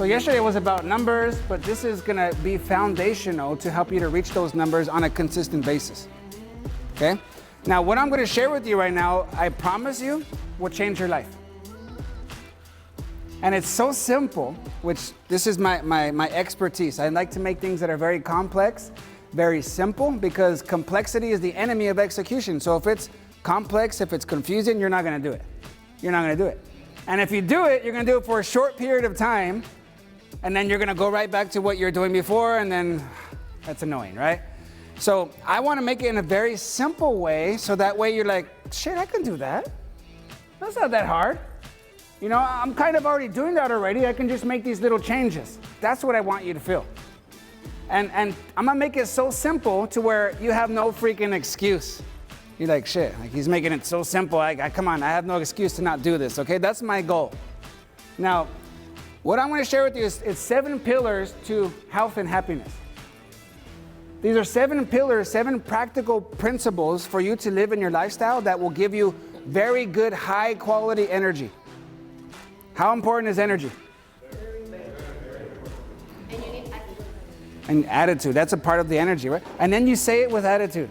So yesterday was about numbers, but this is gonna be foundational to help you to reach those numbers on a consistent basis, okay? Now, what I'm gonna share with you right now, I promise you, will change your life. And it's so simple, which this is my expertise. I like to make things that are very complex, very simple, because complexity is the enemy of execution. So if it's complex, if it's confusing, you're not gonna do it. You're not gonna do it. And if you do it, you're gonna do it for a short period of time, and then you're gonna go right back to what you're doing before, and then that's annoying, right? So I wanna make it in a very simple way, so that way you're like, shit, I can do that. That's not that hard. You know, I'm kind of already doing that already. I can just make these little changes. That's what I want you to feel. And I'm gonna make it so simple to where you have no freaking excuse. You're like, shit, like he's making it so simple. Come on, I have no excuse to not do this, okay? That's my goal. Now, what I'm gonna share with you is 7 pillars to health and happiness. These are 7 pillars, 7 practical principles for you to live in your lifestyle that will give you very good, high quality energy. How important is energy? And you need attitude. And attitude, that's a part of the energy, right? And then you say it with attitude.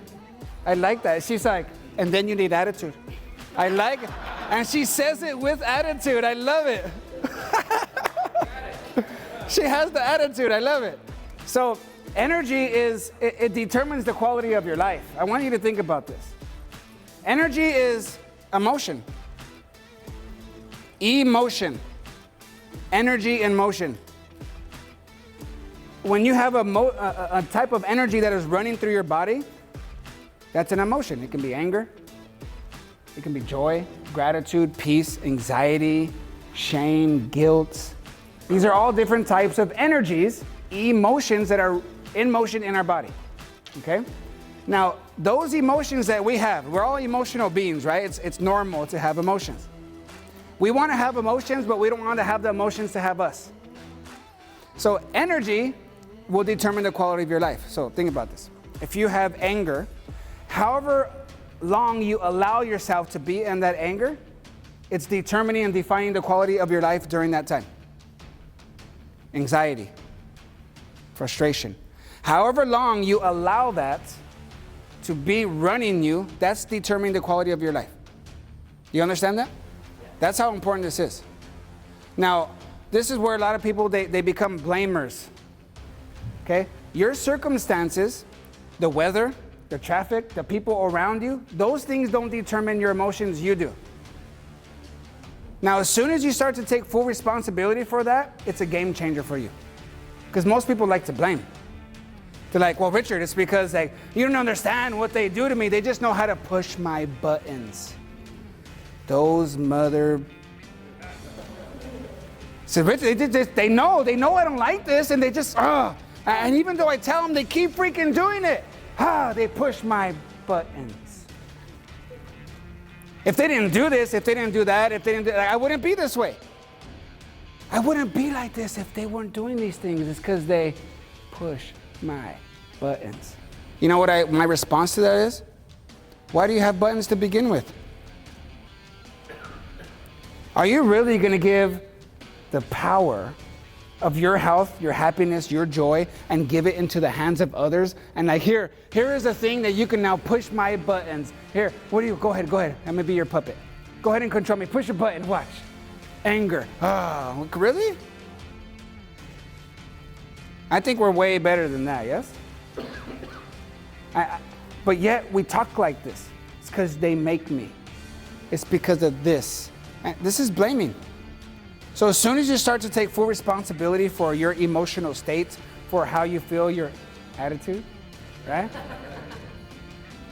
I like that. She's like, and then you need attitude. I like it. And she says it with attitude. I love it. She has the attitude. I love it. So energy it determines the quality of your life. I want you to think about this. Energy is emotion. Emotion. Energy and motion. When you have a type of energy that is running through your body, that's an emotion. It can be anger. It can be joy, gratitude, peace, anxiety, shame, guilt. These are all different types of energies, emotions that are in motion in our body, okay? Now, those emotions that we have, we're all emotional beings, right? It's normal to have emotions. We want to have emotions, but we don't want to have the emotions to have us. So energy will determine the quality of your life. So think about this. If you have anger, however long you allow yourself to be in that anger, it's determining and defining the quality of your life during that time. Anxiety, frustration. However long you allow that to be running you, that's determining the quality of your life. You understand that? That's how important this is. Now, this is where a lot of people, they become blamers. Okay? Your circumstances, the weather, the traffic, the people around you, those things don't determine your emotions, you do. Now, as soon as you start to take full responsibility for that, it's a game changer for you. Because most people like to blame. They're like, well, Richard, it's because like you don't understand what they do to me. They just know how to push my buttons. Those mother... So Richard, they know I don't like this, and they just, and even though I tell them, they keep freaking doing it. They push my buttons. If they didn't do this, if they didn't do that, I wouldn't be this way. I wouldn't be like this if they weren't doing these things. It's because they push my buttons. You know what my response to that is? Why do you have buttons to begin with? Are you really going to give the power of your health, your happiness, your joy, and give it into the hands of others? And like, here is a thing that you can now push my buttons. Here, go ahead. I'm gonna be your puppet. Go ahead and control me. Push a button, watch. Anger. Oh, really? I think we're way better than that, yes? But yet we talk like this. It's because they make me. It's because of this. And this is blaming. So as soon as you start to take full responsibility for your emotional state, for how you feel, your attitude, right?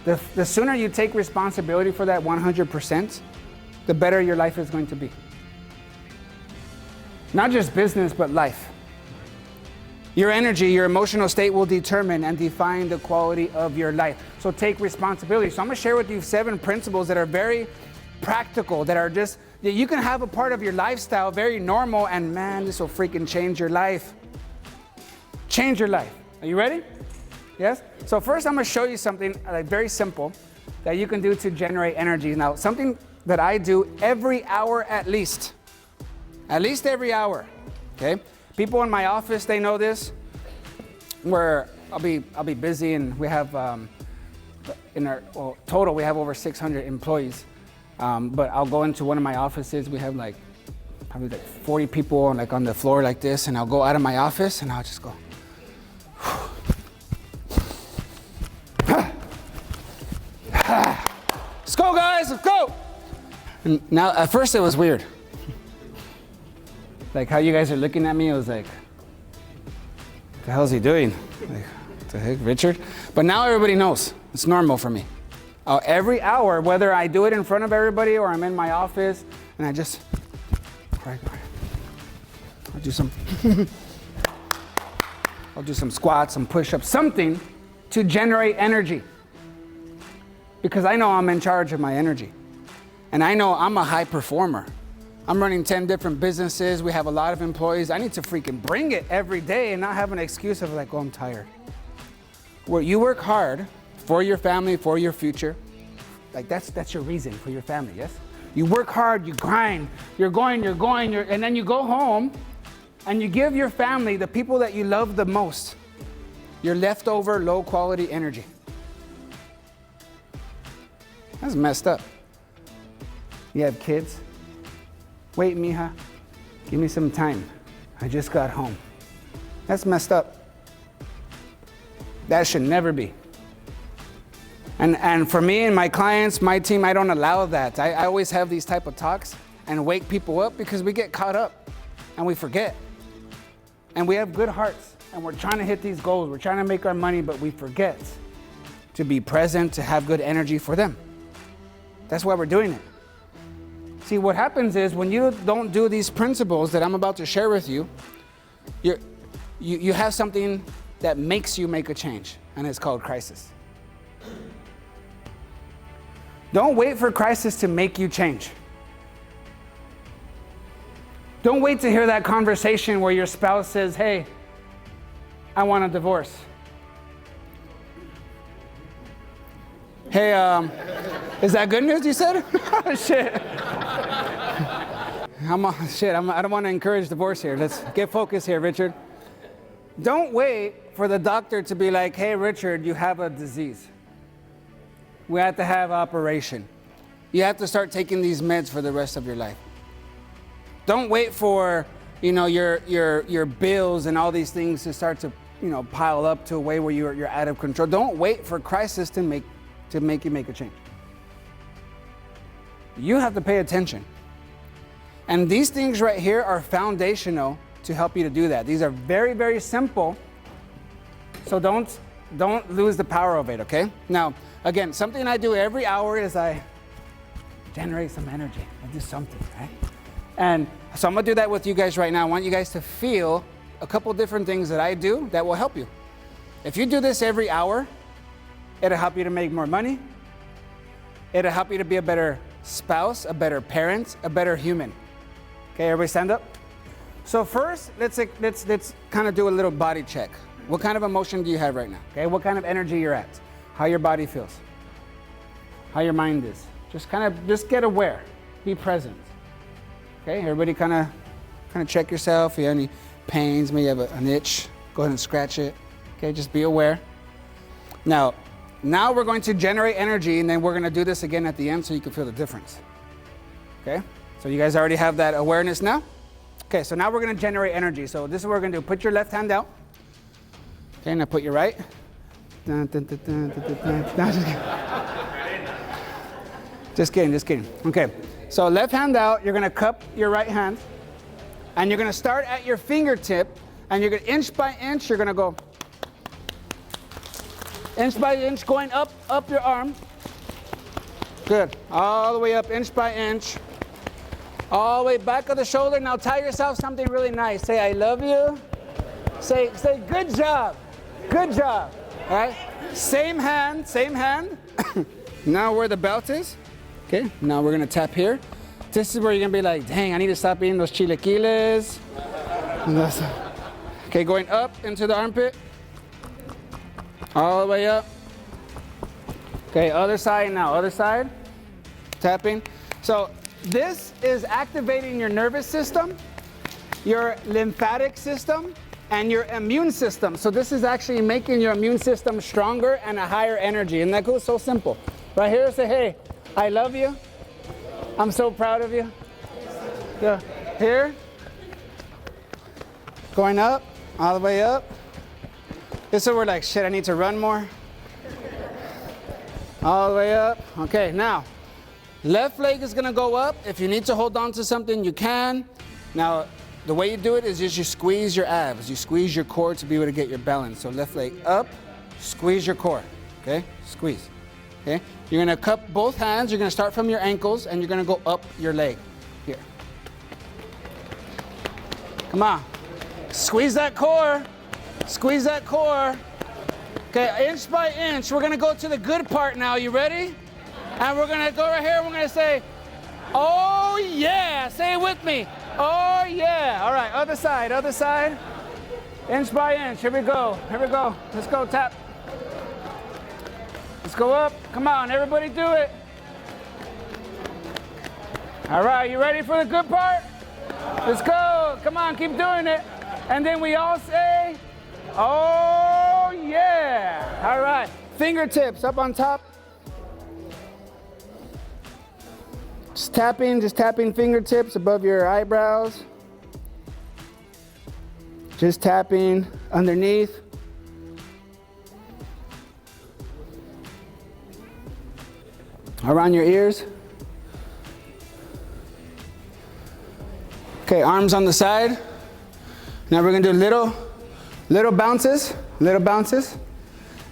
The sooner you take responsibility for that 100%, the better your life is going to be. Not just business, but life. Your energy, your emotional state will determine and define the quality of your life. So take responsibility. So I'm gonna share with you 7 principles that are very practical, that are just, that you can have a part of your lifestyle, very normal, and man, this will freaking change your life. Change your life. Are you ready? Yes? So first I'm gonna show you something like very simple that you can do to generate energy. Now, something that I do every hour at least every hour, okay? People in my office, they know this, where I'll be busy, and we have total we have over 600 employees. But I'll go into one of my offices. We have probably 40 people on the floor like this, and I'll go out of my office and I'll just go. Let's go, guys, let's go. And now, at first it was weird. Like how you guys are looking at me, it was like, what the hell is he doing? Like, what the heck, Richard? But now everybody knows. It's normal for me. Every hour, whether I do it in front of everybody or I'm in my office, and I just, I'll do some, I'll do some squats, some push-ups, something to generate energy. Because I know I'm in charge of my energy. And I know I'm a high performer. I'm running 10 different businesses. We have a lot of employees. I need to freaking bring it every day and not have an excuse of like, oh, I'm tired. Where you work hard for your family, for your future. Like that's your reason for your family, yes? You work hard, you grind, you're going, and then you go home and you give your family, the people that you love the most, your leftover low quality energy. That's messed up. You have kids? Wait, mija, give me some time. I just got home. That's messed up. That should never be. And for me and my clients, my team, I don't allow that. I always have these type of talks and wake people up because we get caught up and we forget. And we have good hearts and we're trying to hit these goals. We're trying to make our money, but we forget to be present, to have good energy for them. That's why we're doing it. See, what happens is when you don't do these principles that I'm about to share with you, you have something that makes you make a change, and it's called crisis. Don't wait for crisis to make you change. Don't wait to hear that conversation where your spouse says, hey, I want a divorce. Hey, is that good news you said? Shit. I don't want to encourage divorce here. Let's get focused here, Richard. Don't wait for the doctor to be like, hey, Richard, you have a disease. We have to have operation. You have to start taking these meds for the rest of your life. Don't wait for, your bills and all these things to start to, pile up to a way where you're out of control. Don't wait for crisis to make you make a change. You have to pay attention. And these things right here are foundational to help you to do that. These are very, very simple. So don't lose the power of it, okay? Now, again, something I do every hour is I generate some energy. I do something, right? And so I'm gonna do that with you guys right now. I want you guys to feel a couple different things that I do that will help you. If you do this every hour, it'll help you to make more money. It'll help you to be a better spouse, a better parent, a better human. Okay, everybody stand up. So first, let's kind of do a little body check. What kind of emotion do you have right now? Okay, what kind of energy you're at? How your body feels? How your mind is? Just get aware. Be present. Okay, everybody kind of check yourself. If you have any pains, maybe you have an itch, go ahead and scratch it. Okay, just be aware. Now we're going to generate energy, and then we're going to do this again at the end so you can feel the difference. Okay, so you guys already have that awareness now? Okay, so now we're going to generate energy. So this is what we're going to do. Put your left hand out. Okay, now put your right. Dun, dun, dun, dun, dun, dun, dun. No, just kidding. Okay, so left hand out, you're going to cup your right hand, and you're going to start at your fingertip, and you're going to inch by inch, you're going to go inch by inch, going up your arm. Good, all the way up, inch by inch. All the way back of the shoulder. Now tell yourself something really nice. Say, I love you. Say, good job. Good job. All right? Same hand. Now where the belt is. Okay, now we're going to tap here. This is where you're going to be like, dang, I need to stop eating those chilaquiles. Okay, going up into the armpit. All the way up. Okay, other side now. Other side. Tapping. So this is activating your nervous system your lymphatic system and your immune system. So this is actually making your immune system stronger and a higher energy. And that goes so simple. Right here, say, hey, I love you. I'm so proud of you. Yeah. Here. Going up, all the way up. This is where we're like, shit, I need to run more. All the way up. Okay, now, left leg is gonna go up. If you need to hold on to something, you can. Now, the way you do it is just you squeeze your abs. You squeeze your core to be able to get your balance. So left leg up, squeeze your core, okay? Squeeze, okay? You're gonna cup both hands. You're gonna start from your ankles and you're gonna go up your leg, here. Come on, squeeze that core, squeeze that core. Okay, inch by inch, we're gonna go to the good part now. You ready? And we're gonna go right here, we're gonna say, oh yeah, say it with me. Oh yeah, all right, other side, inch by inch, here we go, let's go, tap. Let's go up, come on, everybody do it. All right, you ready for the good part? Let's go, come on, keep doing it. And then we all say, oh yeah, all right. Fingertips up on top. Just tapping fingertips above your eyebrows. Just tapping underneath. Around your ears. Okay, arms on the side. Now we're gonna do little bounces.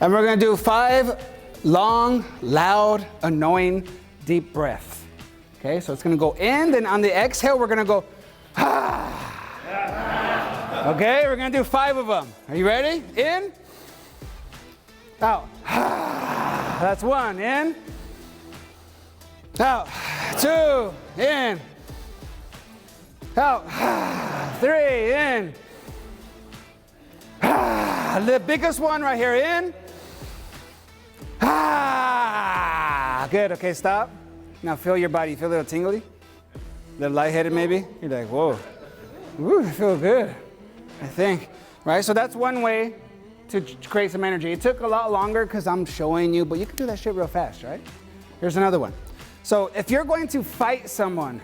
And we're gonna do 5 long, loud, annoying, deep breaths. Okay, so it's gonna go in, then on the exhale, we're gonna go, ah. Okay, we're gonna do 5 of them. Are you ready? In, out. That's 1, in, out. 2, in, out. 3, in. The biggest one right here, in. Good, okay, stop. Now feel your body, feel a little tingly? A little lightheaded maybe? You're like, whoa, ooh, I feel good, I think. Right, so that's one way to create some energy. It took a lot longer because I'm showing you, but you can do that shit real fast, right? Here's another one. So if you're going to fight someone,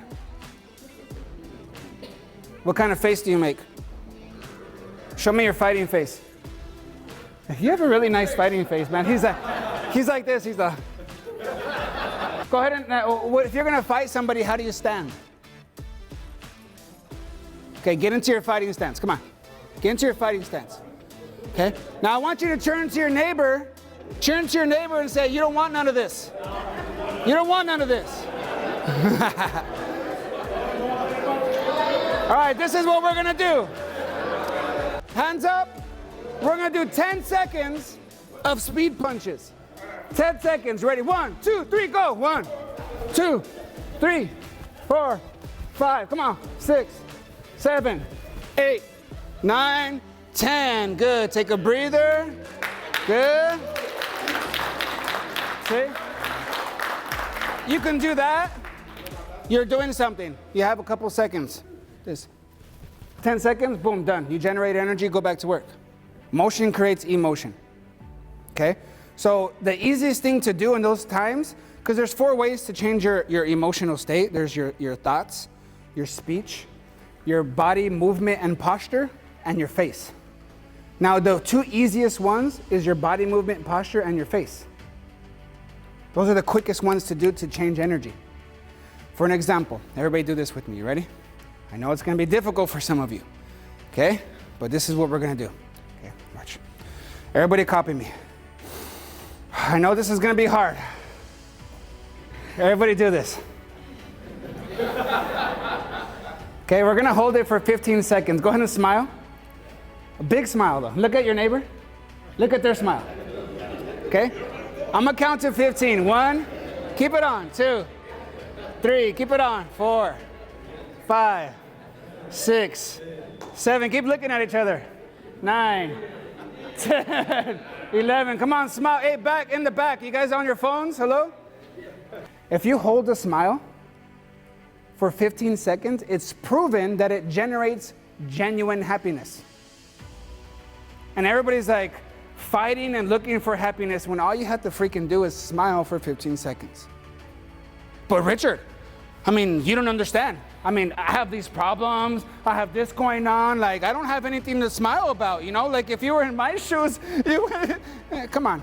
what kind of face do you make? Show me your fighting face. You have a really nice fighting face, man. He's like this, he's like, go ahead and, if you're gonna fight somebody, how do you stand? Okay, get into your fighting stance, come on. Get into your fighting stance, okay? Now I want you to turn to your neighbor and say, you don't want none of this. You don't want none of this. All right, this is what we're gonna do. Hands up, we're gonna do 10 seconds of speed punches. 10 seconds, ready? 1, 2, 3, go. 1, 2, 3, 4, 5, come on. 6, 7, 8, 9, 10. Good, take a breather. Good. See? You can do that. You're doing something. You have a couple seconds. This. 10 seconds, boom, done. You generate energy, go back to work. Motion creates emotion, okay? So the easiest thing to do in those times, because there's 4 ways to change your emotional state. There's your thoughts, your speech, your body movement and posture, and your face. Now the 2 easiest ones is your body movement, posture, and your face. Those are the quickest ones to do to change energy. For an example, everybody do this with me, you ready? I know it's gonna be difficult for some of you, okay? But this is what we're gonna do. Okay, watch. Everybody copy me. I know this is gonna be hard. Everybody do this. Okay, we're gonna hold it for 15 seconds. Go ahead and smile. A big smile though. Look at your neighbor. Look at their smile. Okay? I'm gonna count to 15. 1, keep it on. 2, 3, keep it on. 4, 5, 6, 7, keep looking at each other. 9, 10, 11, come on, smile. Hey, back, in the back. You guys on your phones? Hello? If you hold a smile for 15 seconds, it's proven that it generates genuine happiness. And everybody's like fighting and looking for happiness when all you have to freaking do is smile for 15 seconds. But Richard, I mean, you don't understand. I mean, I have these problems. I have this going on. Like, I don't have anything to smile about, you know? Like, if you were in my shoes, you would, come on.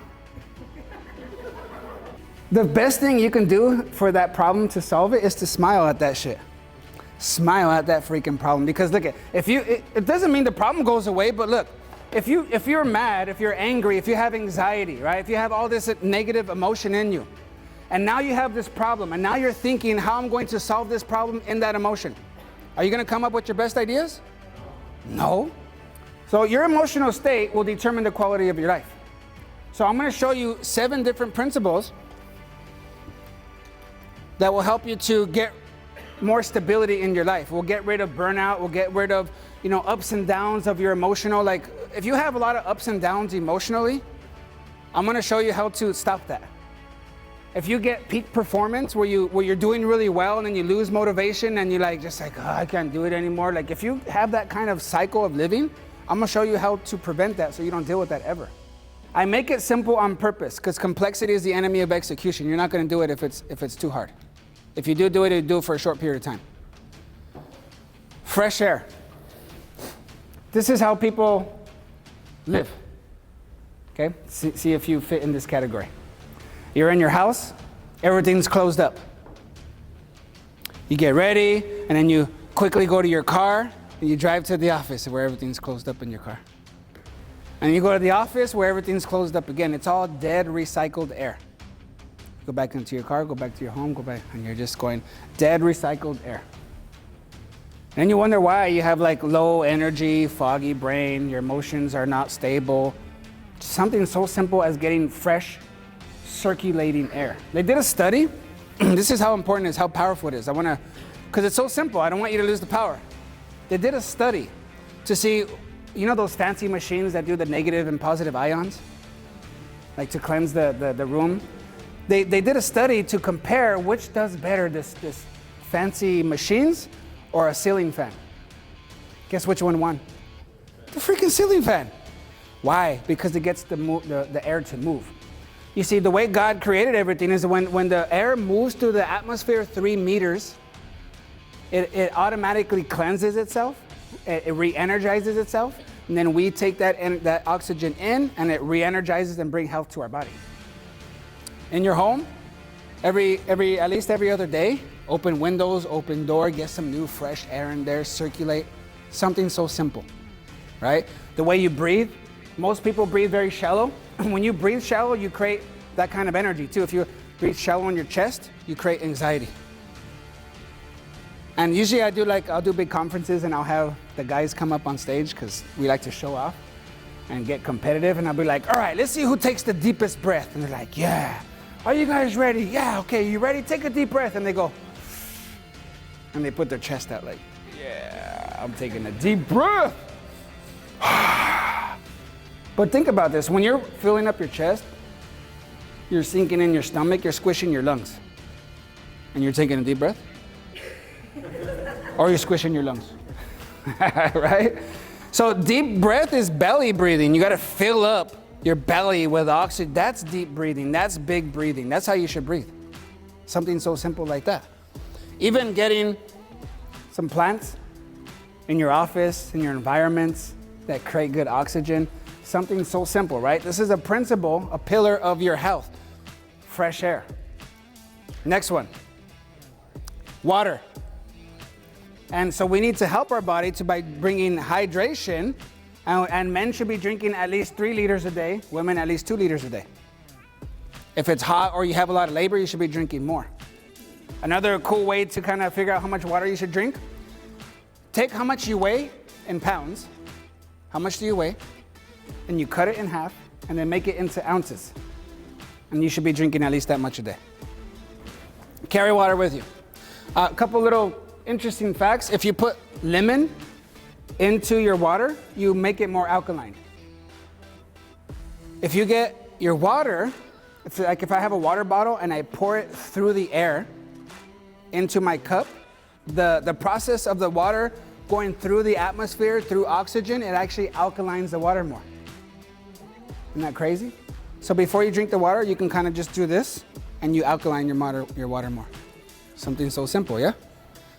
The best thing you can do for that problem to solve it is to smile at that shit. Smile at that freaking problem. Because look, it doesn't mean the problem goes away, but look, if you're mad, if you're angry, if you have anxiety, right? If you have all this negative emotion in you, and now you have this problem, and now you're thinking how I'm going to solve this problem in that emotion. Are you going to come up with your best ideas? No. So your emotional state will determine the quality of your life. So I'm going to show you 7 different principles that will help you to get more stability in your life. We'll get rid of burnout. We'll get rid of, ups and downs of your emotional. Like, if you have a lot of ups and downs emotionally, I'm going to show you how to stop that. If you get peak performance where you're doing really well and then you lose motivation and you're like, I can't do it anymore. Like, if you have that kind of cycle of living, I'm going to show you how to prevent that so you don't deal with that ever. I make it simple on purpose because complexity is the enemy of execution. You're not going to do it if it's too hard. If you do it, you do it for a short period of time. Fresh air. This is how people live. Okay? See if you fit in this category. You're in your house, everything's closed up. You get ready, and then you quickly go to your car, and you drive to the office where everything's closed up in your car. And you go to the office where everything's closed up again. It's all dead, recycled air. Go back into your car, go back to your home, go back, and you're just going dead, recycled air. And you wonder why you have like low energy, foggy brain, your emotions are not stable. Something so simple as getting fresh, circulating air. They did a study. This is how important it is, how powerful it is. Because it's so simple, I don't want you to lose the power. They did a study to see, those fancy machines that do the negative and positive ions? Like to cleanse the room? They did a study to compare which does better, this fancy machines or a ceiling fan. Guess which one won? The freaking ceiling fan. Why? Because it gets the air to move. You see, the way God created everything is when the air moves through the atmosphere 3 meters, it automatically cleanses itself, it re-energizes itself, and then we take that oxygen in, and it re-energizes and brings health to our body. In your home, at least every other day, open windows, open door, get some new fresh air in there, circulate. Something so simple, right? The way you breathe, most people breathe very shallow. When you breathe shallow, you create that kind of energy too. If you breathe shallow in your chest, you create anxiety. And usually I'll do big conferences and I'll have the guys come up on stage because we like to show off and get competitive. And I'll be like, all right, let's see who takes the deepest breath. And they're like, yeah. Are you guys ready? Yeah, okay, you ready? Take a deep breath. And they go, and they put their chest out like, yeah, I'm taking a deep breath. But think about this. When you're filling up your chest, you're sinking in your stomach, you're squishing your lungs. And you're taking a deep breath? Or you're squishing your lungs. Right? So deep breath is belly breathing. You got to fill up your belly with oxygen. That's deep breathing. That's big breathing. That's how you should breathe. Something so simple like that. Even getting some plants in your office, in your environments that create good oxygen. Something so simple, right? This is a principle, a pillar of your health. Fresh air. Next one. Water. And so we need to help our body by bringing hydration. And men should be drinking at least 3 liters a day. Women at least 2 liters a day. If it's hot or you have a lot of labor, you should be drinking more. Another cool way to kind of figure out how much water you should drink. Take how much you weigh in pounds. How much do you weigh? And you cut it in half and then make it into ounces. And you should be drinking at least that much a day. Carry water with you. A couple little interesting facts. If you put lemon into your water, you make it more alkaline. If you get your water, if I have a water bottle and I pour it through the air into my cup, the process of the water going through the atmosphere, through oxygen, it actually alkalines the water more. Isn't that crazy? So before you drink the water, you can kind of just do this, and you alkaline your water more. Something so simple, yeah?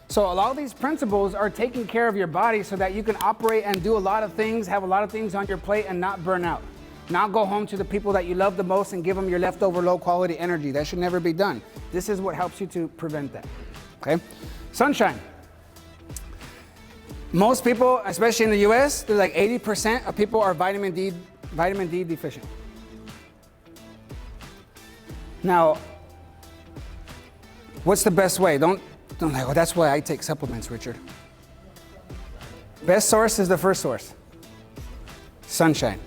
So a lot of these principles are taking care of your body so that you can operate and do a lot of things, have a lot of things on your plate and not burn out. Not go home to the people that you love the most and give them your leftover low quality energy. That should never be done. This is what helps you to prevent that, okay? Sunshine. Most people, especially in the US, they're like 80% of people are vitamin D deficient. Now, what's the best way? Don't like, well, that's why I take supplements, Richard. Best source is the first source. Sunshine.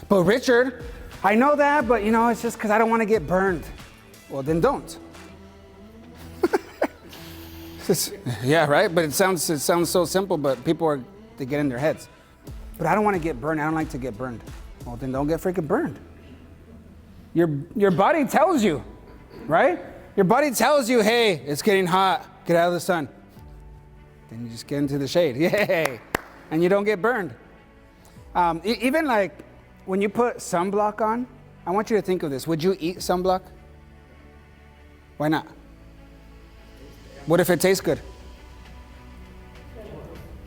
But Richard, I know that, but it's just because I don't want to get burned. Well, then don't. Yeah, right? But it sounds so simple, but people they get in their heads. But I don't want to get burned. I don't like to get burned. Well, then don't get freaking burned. Your body tells you, right? Your body tells you, hey, it's getting hot. Get out of the sun. Then you just get into the shade. Yay! And you don't get burned. Even like when you put sunblock on, I want you to think of this. Would you eat sunblock? Why not? What if it tastes good?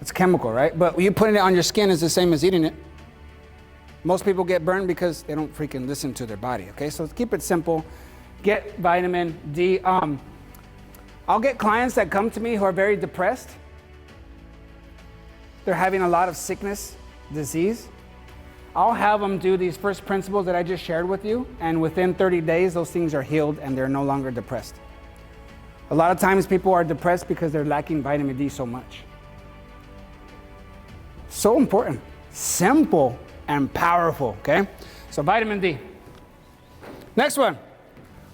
It's chemical, right? But you putting it on your skin is the same as eating it. Most people get burned because they don't freaking listen to their body, okay? So keep it simple. Get vitamin D. I'll get clients that come to me who are very depressed. They're having a lot of sickness, disease. I'll have them do these first principles that I just shared with you, and within 30 days, those things are healed and they're no longer depressed. A lot of times people are depressed because they're lacking vitamin D so much. So important, simple and powerful, okay? So vitamin D. Next one,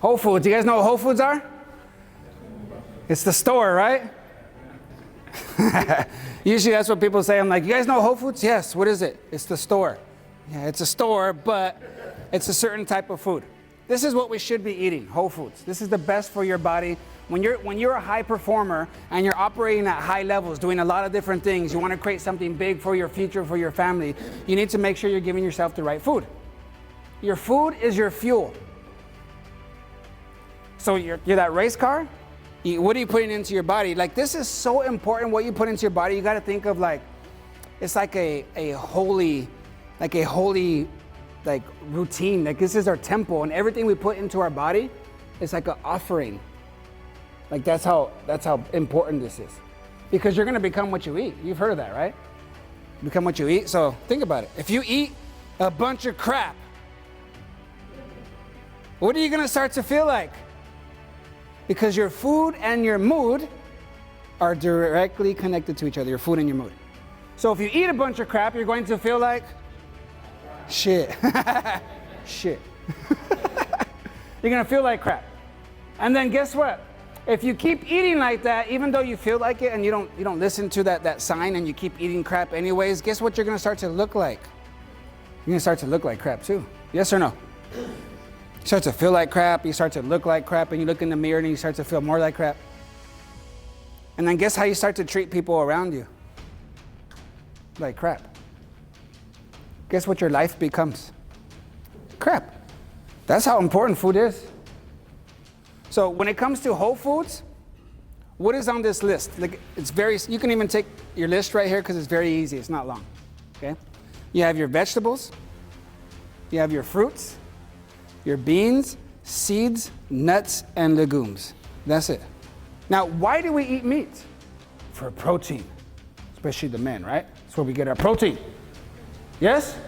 Whole Foods. You guys know what Whole Foods are? It's the store, right? Usually that's what people say. I'm like, you guys know Whole Foods? Yes, what is it? It's the store. Yeah, it's a store, but it's a certain type of food. This is what we should be eating, Whole Foods. This is the best for your body. When you're a high performer and you're operating at high levels, doing a lot of different things, you want to create something big for your future, for your family, you need to make sure you're giving yourself the right food. Your food is your fuel. So you're that race car, what are you putting into your body? Like, this is so important, what you put into your body. You got to think of like, it's like a holy routine. Like, this is our temple, and everything we put into our body is like an offering. Like, that's how important this is. Because you're going to become what you eat. You've heard of that, right? Become what you eat. So think about it. If you eat a bunch of crap, what are you going to start to feel like? Because your food and your mood are directly connected to each other, your food and your mood. So if you eat a bunch of crap, you're going to feel like shit. Shit. You're going to feel like crap. And then guess what? If you keep eating like that, even though you feel like it and you don't listen to that sign and you keep eating crap anyways, guess what you're going to start to look like? You're going to start to look like crap too. Yes or no? You start to feel like crap, you start to look like crap, and you look in the mirror and you start to feel more like crap. And then guess how you start to treat people around you? Like crap. Guess what your life becomes? Crap. That's how important food is. So when it comes to Whole Foods, what is on this list? Like, you can even take your list right here because it's very easy, it's not long, okay? You have your vegetables, you have your fruits, your beans, seeds, nuts, and legumes. That's it. Now, why do we eat meat? For protein, especially the men, right? That's where we get our protein. Yes?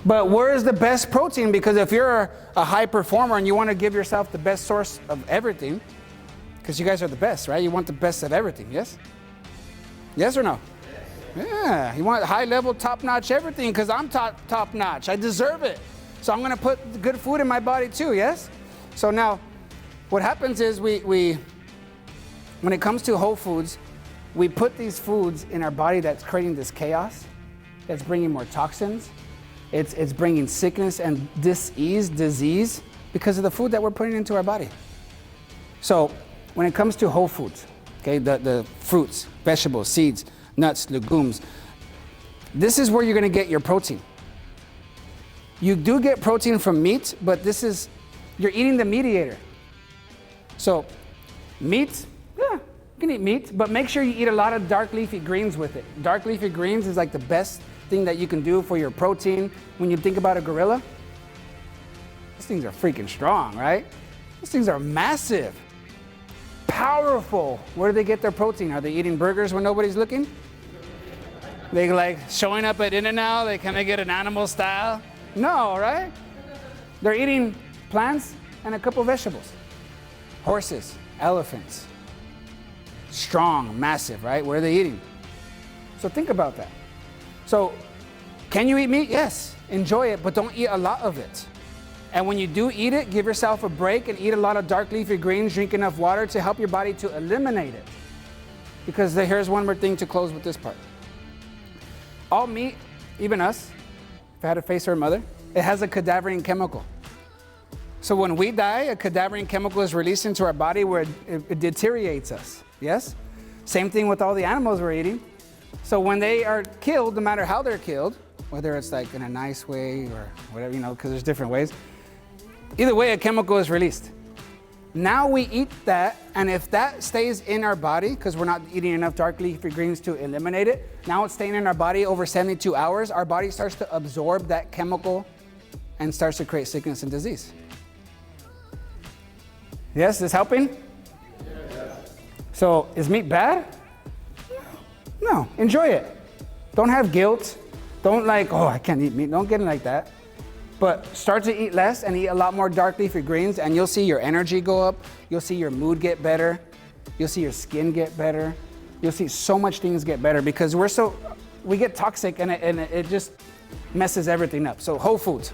But where is the best protein? Because if you're a high performer and you want to give yourself the best source of everything, because you guys are the best, right? You want the best of everything, yes? Yes or no? Yeah, you want high level, top-notch everything because I'm top-notch. I deserve it. So I'm going to put good food in my body too, yes? So now, what happens is when it comes to Whole Foods, we put these foods in our body that's creating this chaos, that's bringing more toxins, it's bringing sickness and disease because of the food that we're putting into our body. So when it comes to Whole Foods, okay, the fruits, vegetables, seeds, nuts, legumes. This is where you're gonna get your protein. You do get protein from meat, but you're eating the mediator. So meat, yeah, you can eat meat, but make sure you eat a lot of dark leafy greens with it. Dark leafy greens is like the best thing that you can do for your protein. When you think about a gorilla, these things are freaking strong, right? These things are massive, powerful. Where do they get their protein? Are they eating burgers when nobody's looking? They like showing up at In-N-Out, they kind of get an animal style? No, right? They're eating plants and a couple vegetables. Horses, elephants, strong, massive, right? What are they eating? So think about that. So can you eat meat? Yes, enjoy it, but don't eat a lot of it. And when you do eat it, give yourself a break and eat a lot of dark leafy greens, drink enough water to help your body to eliminate it. Because here's one more thing to close with this part. All meat, even us, if I had a face or a mother, it has a cadaverine chemical. So when we die, a cadaverine chemical is released into our body where it deteriorates us, yes? Same thing with all the animals we're eating. So when they are killed, no matter how they're killed, whether it's like in a nice way or whatever, because there's different ways, either way, a chemical is released. Now we eat that, and if that stays in our body, because we're not eating enough dark leafy greens to eliminate it, now it's staying in our body over 72 hours, our body starts to absorb that chemical and starts to create sickness and disease. Yes, this helping? Yes. So is meat bad? No, enjoy it. Don't have guilt. Don't like, oh, I can't eat meat. Don't get it like that. But start to eat less and eat a lot more dark leafy greens, and you'll see your energy go up. You'll see your mood get better. You'll see your skin get better. You'll see so much things get better because we get toxic and it just messes everything up. So whole foods.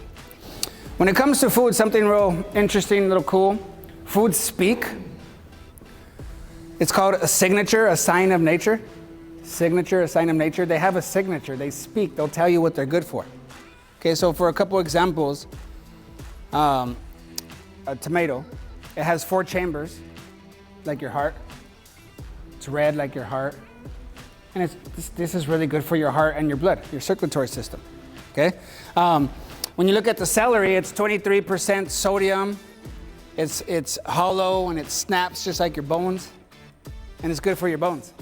When it comes to food, something real interesting, little cool. Foods speak. It's called a signature, a sign of nature. Signature, a sign of nature. They have a signature. They speak. They'll tell you what they're good for. Okay, so for a couple examples, a tomato, it has 4 chambers, like your heart. It's red like your heart. And this is really good for your heart and your blood, your circulatory system. Okay? When you look at the celery, it's 23% sodium. It's hollow and it snaps just like your bones, and it's good for your bones.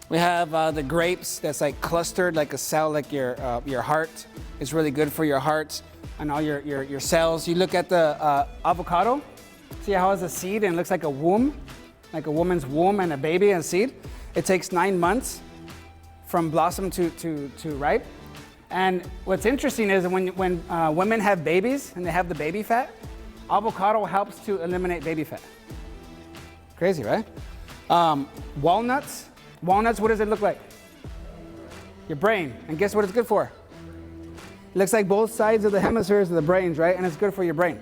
We have the grapes that's like clustered like a cell, like your heart. It's really good for your heart and all your cells. You look at the avocado. See how it has a seed and it looks like a womb, like a woman's womb and a baby and a seed. It takes 9 months from blossom to ripe. And what's interesting is when women have babies and they have the baby fat, avocado helps to eliminate baby fat. Crazy, right? Walnuts. Walnuts, what does it look like? Your brain. And guess what it's good for? It looks like both sides of the hemispheres of the brains, right? And it's good for your brain.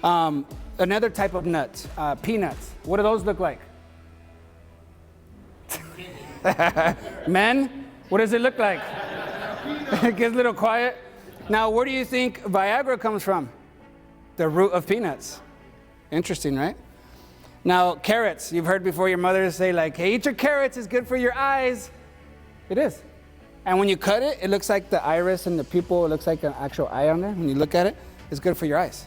Another type of nut, peanuts. What do those look like? Men, what does it look like? It gets a little quiet. Now, where do you think Viagra comes from? The root of peanuts. Interesting, right? Now, carrots. You've heard before your mother say like, hey, eat your carrots, it's good for your eyes. It is. And when you cut it, it looks like the iris and the pupil, it looks like an actual eye on there. When you look at it, it's good for your eyes.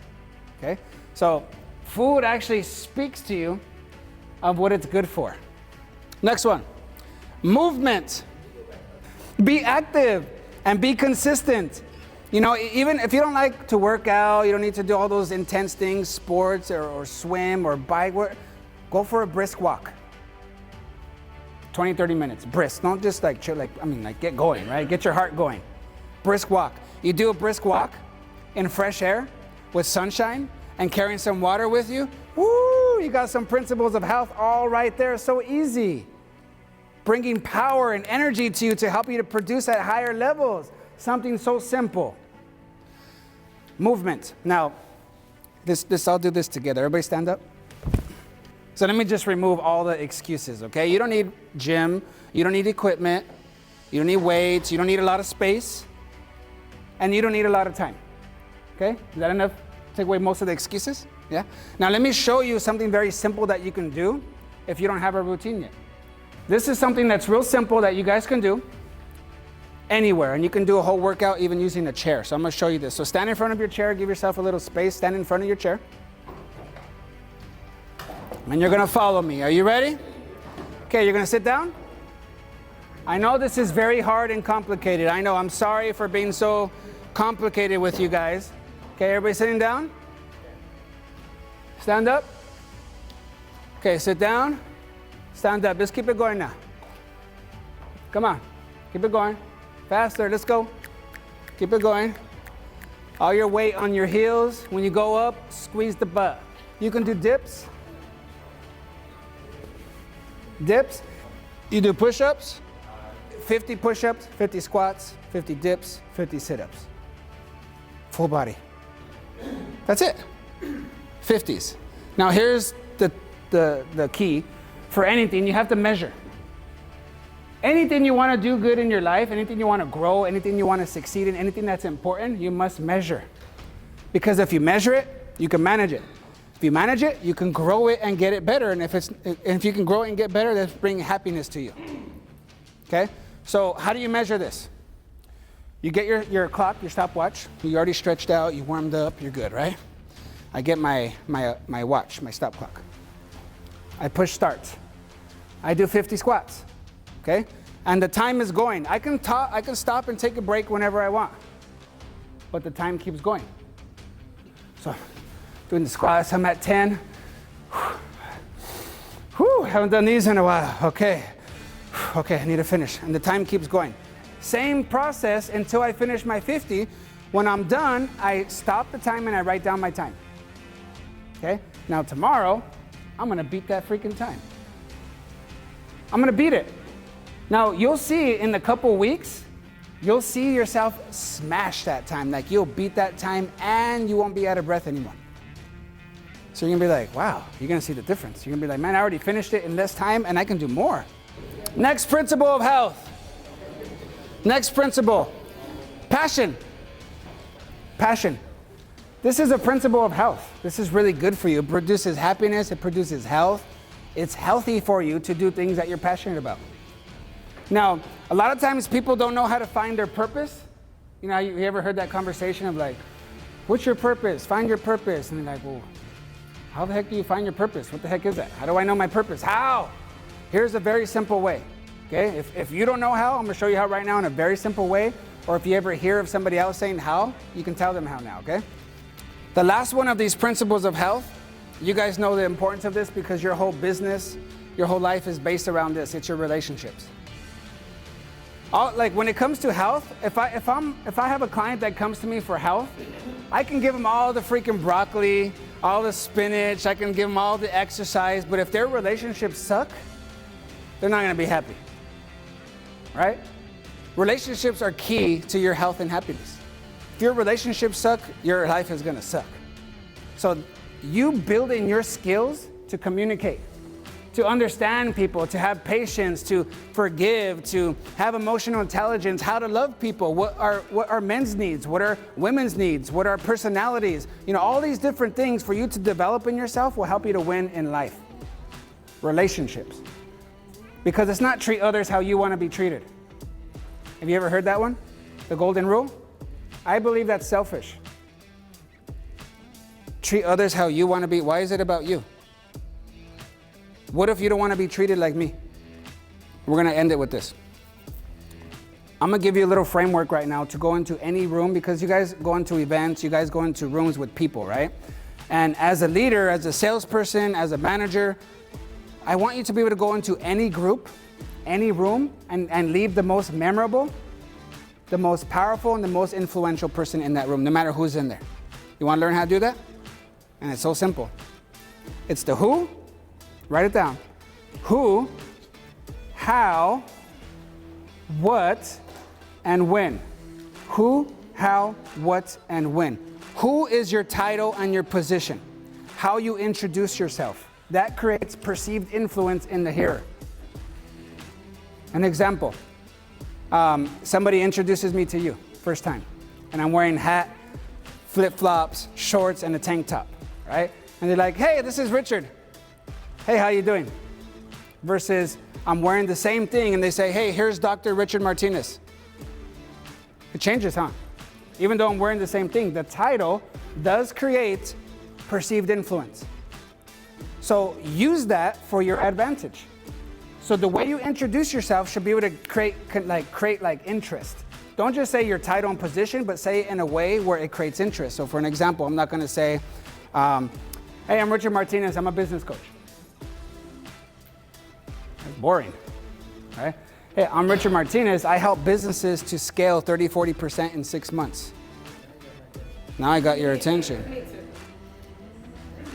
Okay? So, food actually speaks to you of what it's good for. Next one. Movement. Be active and be consistent. Even if you don't like to work out, you don't need to do all those intense things, sports or swim or bike, go for a brisk walk. 20, 30 minutes, brisk. Don't just like chill, get going, right? Get your heart going. Brisk walk. You do a brisk walk in fresh air with sunshine and carrying some water with you. Woo, you got some principles of health all right there. So easy. Bringing power and energy to you to help you to produce at higher levels. Something so simple. Movement. Now, I'll do this together. Everybody stand up. So let me just remove all the excuses, okay? You don't need gym. You don't need equipment. You don't need weights. You don't need a lot of space. And you don't need a lot of time. Okay? Is that enough? Take away most of the excuses? Yeah? Now let me show you something very simple that you can do if you don't have a routine yet. This is something that's real simple that you guys can do anywhere. And you can do a whole workout even using a chair. So I'm going to show you this. So stand in front of your chair. Give yourself a little space. Stand in front of your chair. And you're going to follow me. Are you ready? Okay, you're going to sit down. I know this is very hard and complicated. I know. I'm sorry for being so complicated with you guys. Okay, everybody sitting down? Stand up. Okay, sit down. Stand up. Let's keep it going now. Come on. Keep it going. Faster. Let's go. Keep it going. All your weight on your heels. When you go up, squeeze the butt. You can do dips. Dips. You do push-ups. 50 push-ups, 50 squats, 50 dips, 50 sit-ups. Full body. That's it. 50s. Now here's the key. For anything, you have to measure. Anything you want to do good in your life, anything you want to grow, anything you want to succeed in, anything that's important, you must measure. Because if you measure it, you can manage it. If you manage it, you can grow it and get it better. And if you can grow it and get better, that's bringing happiness to you. Okay? So how do you measure this? You get your clock, your stopwatch. You already stretched out, you warmed up, you're good, right? I get my watch, my stop clock. I push start. I do 50 squats, okay? And the time is going. I can stop and take a break whenever I want, but the time keeps going. So doing the squats, I'm at 10. Whew, haven't done these in a while, okay. Okay, I need to finish, and the time keeps going. Same process until I finish my 50. When I'm done, I stop the time and I write down my time. Okay? Now tomorrow, I'm gonna beat that freaking time. I'm gonna beat it. Now you'll see in a couple weeks, you'll see yourself smash that time. Like you'll beat that time and you won't be out of breath anymore. So you're gonna be like, wow, you're gonna see the difference. You're gonna be like, man, I already finished it in less time and I can do more. Next principle of health. Next principle, passion. Passion. This is a principle of health. This is really good for you. It produces happiness, it produces health. It's healthy for you to do things that you're passionate about. Now, a lot of times people don't know how to find their purpose. You know, you ever heard that conversation of like, what's your purpose? Find your purpose. And they're like, well, how the heck do you find your purpose? What the heck is that? How do I know my purpose? How? Here's a very simple way. Okay, if you don't know how, I'm gonna show you how right now in a very simple way, or if you ever hear of somebody else saying how, you can tell them how now, okay? The last one of these principles of health, you guys know the importance of this because your whole business, your whole life is based around this. It's your relationships. Like when it comes to health, if I have a client that comes to me for health, I can give them all the freaking broccoli, all the spinach, I can give them all the exercise, but if their relationships suck, they're not gonna be happy. Right? Relationships are key to your health and happiness. If your relationships suck, your life is gonna suck. So you building your skills to communicate, to understand people, to have patience, to forgive, to have emotional intelligence, how to love people, what are men's needs, what are women's needs, what are personalities, you know, all these different things for you to develop in yourself will help you to win in life. Relationships. Because it's not treat others how you want to be treated. Have you ever heard that one? The golden rule? I believe that's selfish. Treat others how you want to be. Why is it about you? What if you don't want to be treated like me? We're going to end it with this. I'm going to give you a little framework right now to go into any room because you guys go into events, you guys go into rooms with people, right? And as a leader, as a salesperson, as a manager, I want you to be able to go into any group, any room, and leave the most memorable, the most powerful, and the most influential person in that room, no matter who's in there. You want to learn how to do that? And it's so simple. It's the who, write it down. Who, how, what, and when. Who, how, what, and when. Who is your title and your position? How you introduce yourself. That creates perceived influence in the hearer. An example, somebody introduces me to you, first time, and I'm wearing hat, flip-flops, shorts, and a tank top, right? And they're like, hey, this is Richard. Hey, how you doing? Versus, I'm wearing the same thing and they say, hey, here's Dr. Richard Martinez. It changes, huh? Even though I'm wearing the same thing, the title does create perceived influence. So use that for your advantage. So the way you introduce yourself should be able to create interest. Don't just say your title and position, but say it in a way where it creates interest. So for an example, I'm not going to say, hey, I'm Richard Martinez, I'm a business coach. That's boring, right? Hey, I'm Richard Martinez, I help businesses to scale 30, 40% in 6 months. Now I got your attention.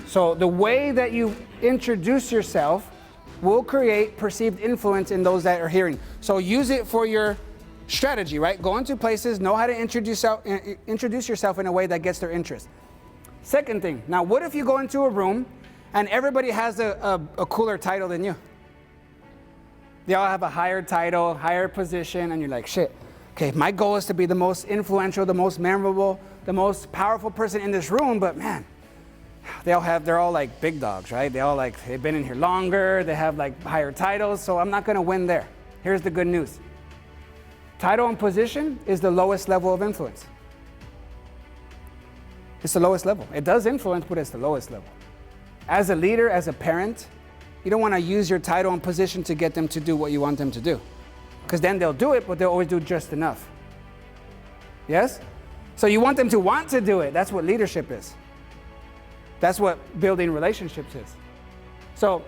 So the way that you introduce yourself will create perceived influence in those that are hearing. So use it for your strategy, right? Go into places, know how to introduce yourself in a way that gets their interest. Second thing, now what if you go into a room and everybody has a cooler title than you? They all have a higher title, higher position, and you're like, shit, okay, my goal is to be the most influential, the most memorable, the most powerful person in this room, but man, they're all like big dogs, right? They've been in here longer, they have like higher titles, so I'm not gonna win there. Here's the good news. Title and position is the lowest level of influence. It's the lowest level. It does influence, but it's the lowest level. As a leader, as a parent, you don't want to use your title and position to get them to do what you want them to do. Because then they'll do it, but they'll always do just enough. Yes? So you want them to want to do it. That's what leadership is. That's what building relationships is. So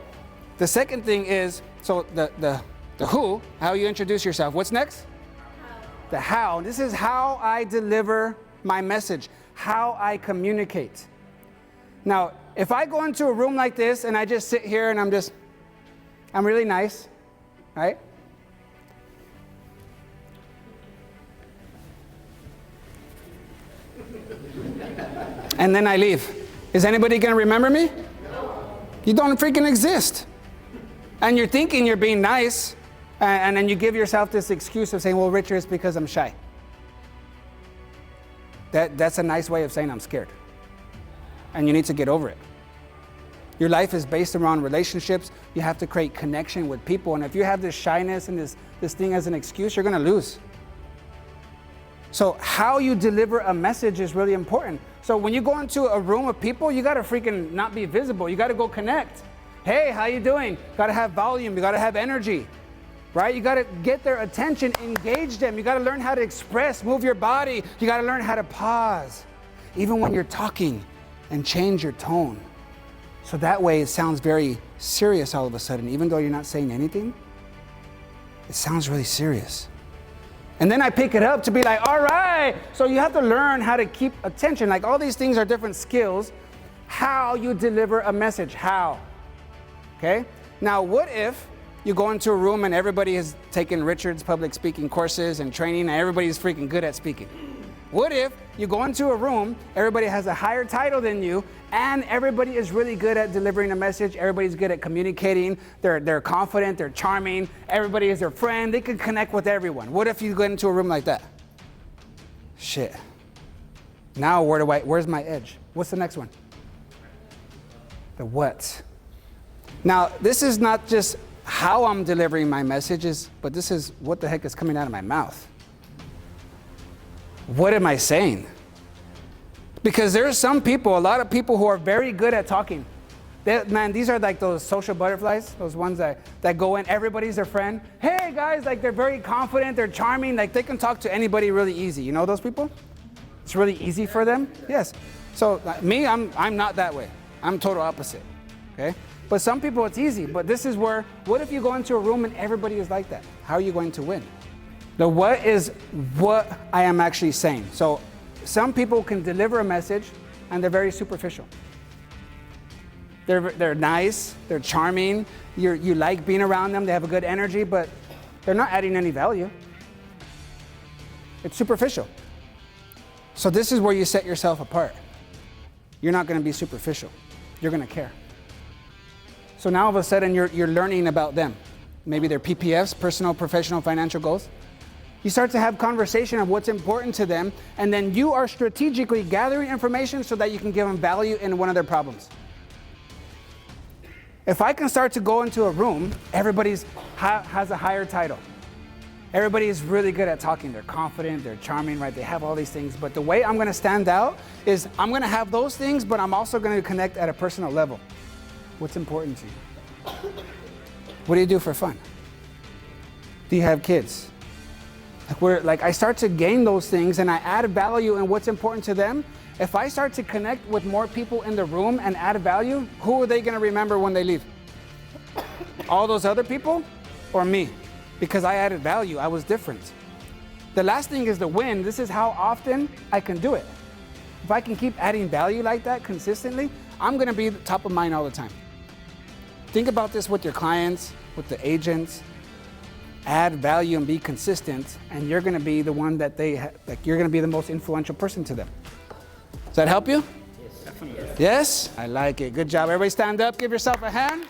the second thing is, so the who, how you introduce yourself. What's next? The how. This is how I deliver my message, how I communicate. Now, if I go into a room like this and I just sit here and I'm really nice, right? And then I leave. Is anybody going to remember me? No. You don't freaking exist. And you're thinking you're being nice, and then you give yourself this excuse of saying, well, Richard, it's because I'm shy. That's a nice way of saying I'm scared. And you need to get over it. Your life is based around relationships. You have to create connection with people. And if you have this shyness and this thing as an excuse, you're going to lose. So how you deliver a message is really important. So when you go into a room of people, you got to freaking not be visible. You got to go connect. Hey, how you doing? Got to have volume. You got to have energy, right? You got to get their attention, engage them. You got to learn how to express, move your body. You got to learn how to pause, even when you're talking, and change your tone. So that way it sounds very serious all of a sudden. Even though you're not saying anything, it sounds really serious. And then I pick it up to be like, all right. So you have to learn how to keep attention. Like all these things are different skills. How you deliver a message, how. Okay? Now, what if you go into a room and everybody has taken Richard's public speaking courses and training and everybody's freaking good at speaking? What if you go into a room, everybody has a higher title than you, and everybody is really good at delivering a message, everybody's good at communicating, they're confident, they're charming, everybody is their friend, they can connect with everyone. What if you go into a room like that? Shit. Now where's my edge? What's the next one? The what? Now, this is not just how I'm delivering my messages, but this is what the heck is coming out of my mouth. What am I saying? Because there are some people, a lot of people who are very good at talking. These are like those social butterflies, those ones that go in, everybody's their friend. Hey guys, like they're very confident, they're charming, like they can talk to anybody really easy. You know those people? It's really easy for them. Yes. So me, I'm not that way. I'm total opposite. Okay? But some people it's easy. But this is where, what if you go into a room and everybody is like that? How are you going to win? The what is what I am actually saying. So some people can deliver a message and they're very superficial. They're nice, they're charming, you like being around them, they have a good energy, but they're not adding any value. It's superficial. So this is where you set yourself apart. You're not going to be superficial. You're going to care. So now all of a sudden you're learning about them. Maybe their PPFs, personal, professional, financial goals. You start to have conversation of what's important to them, and then you are strategically gathering information so that you can give them value in one of their problems. If I can start to go into a room, everybody's has a higher title. Everybody is really good at talking. They're confident, they're charming, right? They have all these things. But the way I'm gonna stand out is I'm gonna have those things, but I'm also gonna connect at a personal level. What's important to you? What do you do for fun? Do you have kids? I start to gain those things and I add value in what's important to them. If I start to connect with more people in the room and add value, who are they gonna remember when they leave? All those other people or me? Because I added value, I was different. The last thing is the win. This is how often I can do it. If I can keep adding value like that consistently, I'm gonna be top of mind all the time. Think about this with your clients, with the agents. Add value and be consistent, and you're gonna be the one that you're gonna be the most influential person to them. Does that help you? Yes, definitely. Yes? I like it. Good job. Everybody stand up, give yourself a hand.